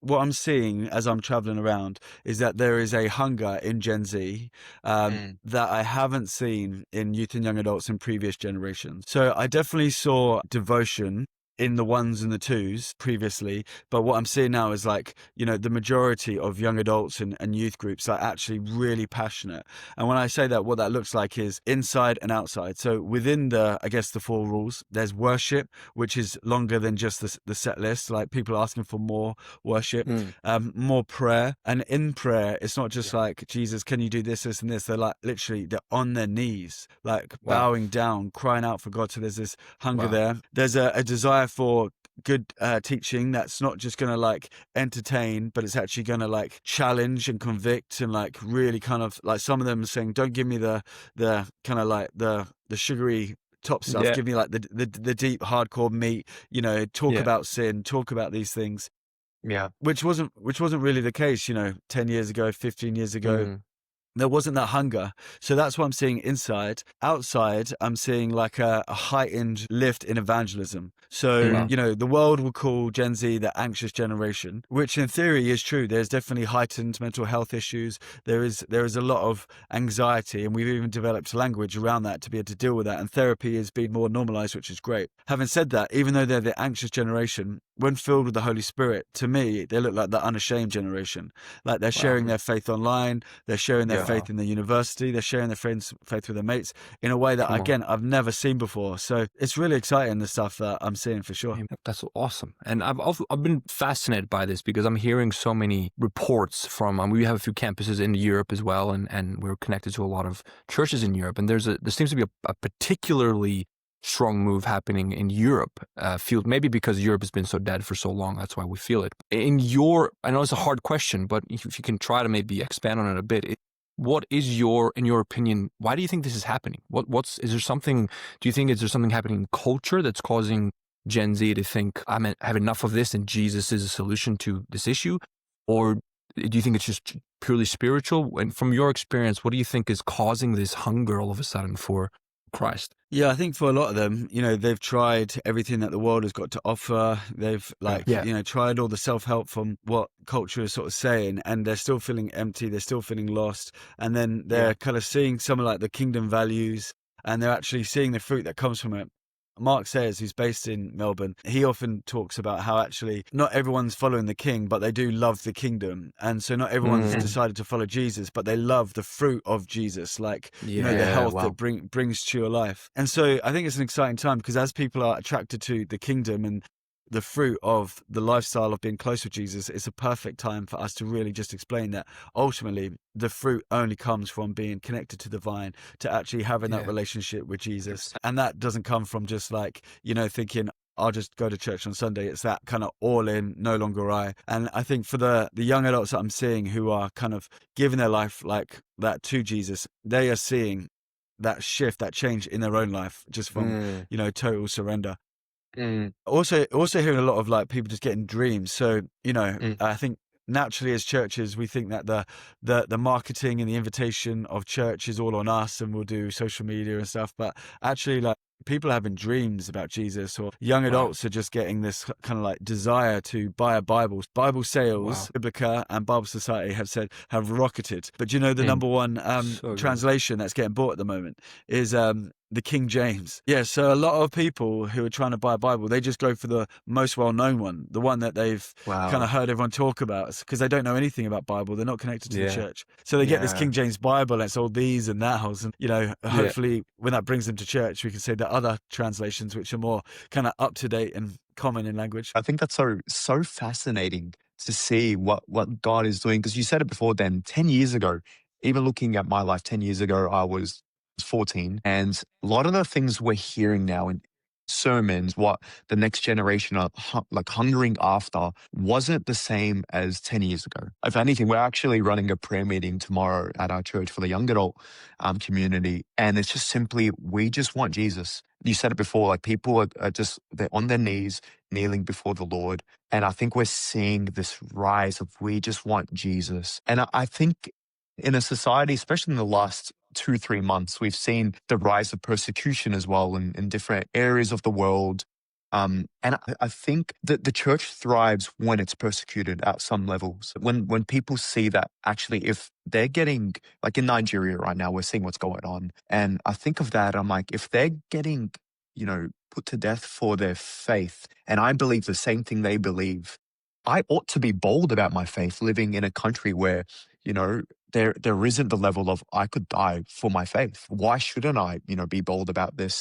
what I'm seeing as I'm traveling around is that there is a hunger in Gen Z Mm, that I haven't seen in youth and young adults in previous generations. So I definitely saw devotion in the ones and the twos previously, but what I'm seeing now is like, the majority of young adults and youth groups are actually really passionate. And when I say that, what that looks like is inside and outside. So within I guess the four rules, there's worship, which is longer than just the set list, like people asking for more worship, mm, more prayer. And in prayer, it's not just yeah. like, Jesus, can you do this, this, and this? They're like, literally, they're on their knees, like Wow. bowing down, crying out for God. So there's this hunger Wow. there. There's a desire for good teaching that's not just going to like entertain, but it's actually going to like challenge and convict and like really kind of like some of them are saying, don't give me the kind of like the sugary top stuff. Yeah. Give me like the deep hardcore meat, talk Yeah. about sin, talk about these things, Yeah. which wasn't really the case, 10 years ago, 15 years ago. Mm, There wasn't that hunger. So that's what I'm seeing inside. Outside, I'm seeing like a heightened lift in evangelism. So, wow. the world will call Gen Z the anxious generation, which in theory is true. There's definitely heightened mental health issues. There is a lot of anxiety, and we've even developed language around that to be able to deal with that. And therapy has been more normalized, which is great. Having said that, even though they're the anxious generation, when filled with the Holy Spirit, to me, they look like the unashamed generation. Like they're Wow. sharing their faith online, they're sharing their Yeah. faith in the university, they're sharing their friends' faith with their mates in a way that, Come on. again, I've never seen before. So it's really exciting, the stuff that I'm seeing for sure. Hey, that's awesome. And I've been fascinated by this because I'm hearing so many reports from, we have a few campuses in Europe as well, and we're connected to a lot of churches in Europe. And there seems to be a particularly strong move happening in Europe, field, maybe because Europe has been so dead for so long. That's why we feel it. I know it's a hard question, but if you can try to maybe expand on it a bit, what is in your opinion, why do you think this is happening? Is there something, do you think, is there something happening in culture that's causing Gen Z to think, I have enough of this and Jesus is a solution to this issue? Or do you think it's just purely spiritual? And from your experience, what do you think is causing this hunger all of a sudden for Christ? Yeah, I think for a lot of them, they've tried everything that the world has got to offer. They've Yeah. tried all the self-help from what culture is sort of saying, and they're still feeling empty. They're still feeling lost. And then Yeah. they're kind of seeing some of like the kingdom values, and they're actually seeing the fruit that comes from it. Mark Sayers, who's based in Melbourne, he often talks about how actually not everyone's following the king, but they do love the kingdom. And so not everyone's Mm. decided to follow Jesus, but they love the fruit of Jesus, like, the Yeah. health that Wow. brings to your life. And so I think it's an exciting time because as people are attracted to the kingdom and the fruit of the lifestyle of being close with Jesus, it's a perfect time for us to really just explain that ultimately the fruit only comes from being connected to the vine, to actually having that Yeah. relationship with Jesus. 100%. And that doesn't come from just like, thinking, I'll just go to church on Sunday. It's that kind of all in, no longer I. And I think for the young adults that I'm seeing who are kind of giving their life like that to Jesus, they are seeing that shift, that change in their own life just from, Mm. total surrender. Mm. Also hearing a lot of like people just getting dreams. So, Mm. I think naturally as churches, we think that the marketing and the invitation of church is all on us and we'll do social media and stuff. But actually like people are having dreams about Jesus, or young Wow. adults are just getting this kind of like desire to buy a Bible. Bible Wow. sales, Biblica and Bible Society have rocketed. But do you know the Mm. number one So good. translation that's getting bought at the moment is the King James. Yeah, so a lot of people who are trying to buy a Bible, they just go for the most well-known one, the one that they've kind of Wow. heard everyone talk about, because they don't know anything about Bible. They're not connected to the Yeah. church. So they get this Yeah. King James Bible, and it's all these and that, and, Yeah. hopefully when that brings them to church, we can say the other translations, which are more kind of up-to-date and common in language. I think that's so fascinating to see what God is doing. Because you said it before, then 10 years ago, even looking at my life 10 years ago, I was 14. And a lot of the things we're hearing now in sermons, what the next generation are like hungering after, wasn't the same as 10 years ago. If anything, we're actually running a prayer meeting tomorrow at our church for the young adult community. And it's just simply, we just want Jesus. You said it before, like people are just, they're on their knees, kneeling before the Lord. And I think we're seeing this rise of we just want Jesus. And I think in a society, especially in the last 2, 3 months, we've seen the rise of persecution as well in different areas of the world. And I think that the church thrives when it's persecuted at some levels. When people see that actually, if they're getting, like in Nigeria right now, we're seeing what's going on. And I think of that, I'm like, if they're getting, put to death for their faith, and I believe the same thing they believe, I ought to be bold about my faith living in a country where, there isn't the level of I could die for my faith. Why shouldn't I, be bold about this?